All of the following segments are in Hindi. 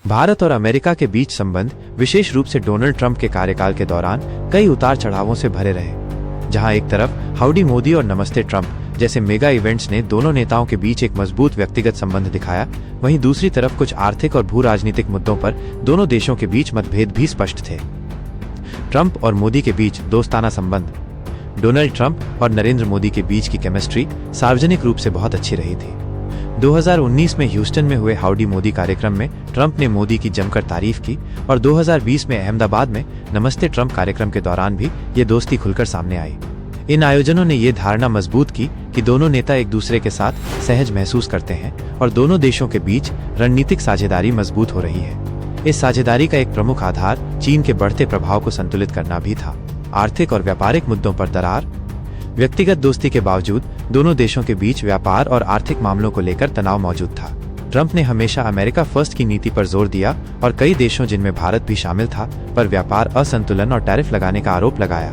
भारत और अमेरिका के बीच संबंध विशेष रूप से डोनाल्ड ट्रंप के कार्यकाल के दौरान कई उतार चढ़ावों से भरे रहे। जहां एक तरफ हाउडी मोदी और नमस्ते ट्रंप जैसे मेगा इवेंट्स ने दोनों नेताओं के बीच एक मजबूत व्यक्तिगत संबंध दिखाया, वहीं दूसरी तरफ कुछ आर्थिक और भू राजनीतिक मुद्दों पर दोनों देशों के बीच मतभेद भी स्पष्ट थे। ट्रंप और मोदी के बीच दोस्ताना संबंध। डोनाल्ड ट्रंप और नरेंद्र मोदी के बीच की केमिस्ट्री सार्वजनिक रूप से बहुत अच्छी रही थी। 2019 में ह्यूस्टन में हुए हाउडी मोदी कार्यक्रम में ट्रंप ने मोदी की जमकर तारीफ की और 2020 में अहमदाबाद में नमस्ते ट्रंप कार्यक्रम के दौरान भी ये दोस्ती खुलकर सामने आई। इन आयोजनों ने ये धारणा मजबूत की कि दोनों नेता एक दूसरे के साथ सहज महसूस करते हैं और दोनों देशों के बीच रणनीतिक साझेदारी मजबूत हो रही है। इस साझेदारी का एक प्रमुख आधार चीन के बढ़ते प्रभाव को संतुलित करना भी था। आर्थिक और व्यापारिक मुद्दों पर दरार। व्यक्तिगत दोस्ती के बावजूद दोनों देशों के बीच व्यापार और आर्थिक मामलों को लेकर तनाव मौजूद था। ट्रंप ने हमेशा अमेरिका फर्स्ट की नीति पर जोर दिया और कई देशों जिनमें भारत भी शामिल था पर व्यापार असंतुलन और टैरिफ लगाने का आरोप लगाया।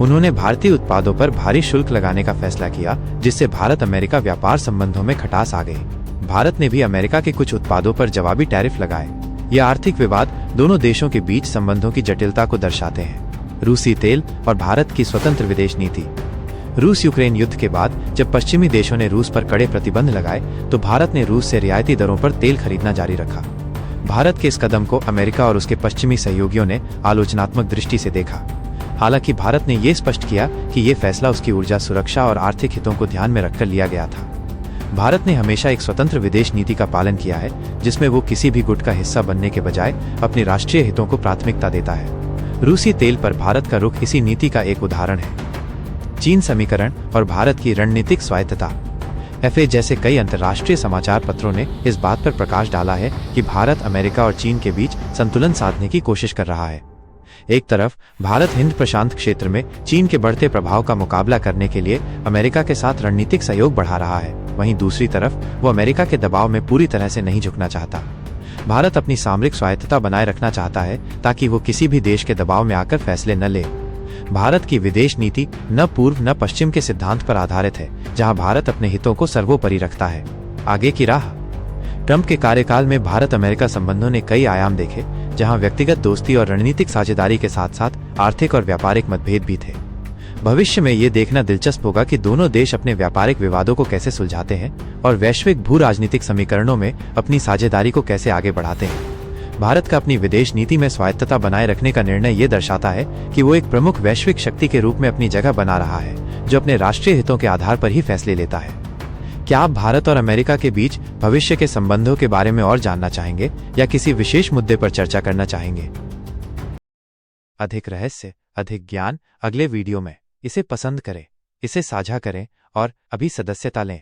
उन्होंने भारतीय उत्पादों पर भारी शुल्क लगाने का फैसला किया, जिससे भारत अमेरिका व्यापार संबंधों में खटास आ गई। भारत ने भी अमेरिका के कुछ उत्पादों पर जवाबी टैरिफ लगाए। ये आर्थिक विवाद दोनों देशों के बीच संबंधों की जटिलता को दर्शाते हैं। रूसी तेल और भारत की स्वतंत्र विदेश नीति। रूस यूक्रेन युद्ध के बाद जब पश्चिमी देशों ने रूस पर कड़े प्रतिबंध लगाए तो भारत ने रूस से रियायती दरों पर तेल खरीदना जारी रखा। भारत के इस कदम को अमेरिका और उसके पश्चिमी सहयोगियों ने आलोचनात्मक दृष्टि से देखा। हालांकि भारत ने यह स्पष्ट किया कि ये फैसला उसकी ऊर्जा सुरक्षा और आर्थिक हितों को ध्यान में रखकर लिया गया था। भारत ने हमेशा एक स्वतंत्र विदेश नीति का पालन किया है, जिसमें वो किसी भी गुट का हिस्सा बनने के बजाय अपने राष्ट्रीय हितों को प्राथमिकता देता है। रूसी तेल पर भारत का रुख इसी नीति का एक उदाहरण है। चीन समीकरण और भारत की रणनीतिक स्वायत्तता। एफए जैसे कई अंतर्राष्ट्रीय समाचार पत्रों ने इस बात पर प्रकाश डाला है कि भारत अमेरिका और चीन के बीच संतुलन साधने की कोशिश कर रहा है। एक तरफ भारत हिंद प्रशांत क्षेत्र में चीन के बढ़ते प्रभाव का मुकाबला करने के लिए अमेरिका के साथ रणनीतिक सहयोग बढ़ा रहा है, वहीं दूसरी तरफ वो अमेरिका के दबाव में पूरी तरह से नहीं झुकना चाहता। भारत अपनी सामरिक स्वायत्तता बनाए रखना चाहता है ताकि वो किसी भी देश के दबाव में आकर फैसले न ले। भारत की विदेश नीति न पूर्व न पश्चिम के सिद्धांत पर आधारित है, जहां भारत अपने हितों को सर्वोपरि रखता है। आगे की राह। ट्रंप के कार्यकाल में भारत अमेरिका संबंधों ने कई आयाम देखे, जहां व्यक्तिगत दोस्ती और रणनीतिक साझेदारी के साथ साथ आर्थिक और व्यापारिक मतभेद भी थे। भविष्य में ये देखना दिलचस्प होगा कि दोनों देश अपने व्यापारिक विवादों को कैसे सुलझाते हैं और वैश्विक भू राजनीतिक समीकरणों में अपनी साझेदारी को कैसे आगे बढ़ाते हैं। भारत का अपनी विदेश नीति में स्वायत्तता बनाए रखने का निर्णय ये दर्शाता है कि वो एक प्रमुख वैश्विक शक्ति के रूप में अपनी जगह बना रहा है, जो अपने राष्ट्रीय हितों के आधार पर ही फैसले लेता है। क्या आप भारत और अमेरिका के बीच भविष्य के संबंधों के बारे में और जानना चाहेंगे या किसी विशेष मुद्दे पर चर्चा करना चाहेंगे? अधिक रहस्य, अधिक ज्ञान अगले वीडियो में। इसे पसंद करें, इसे साझा करें और अभी सदस्यता लें।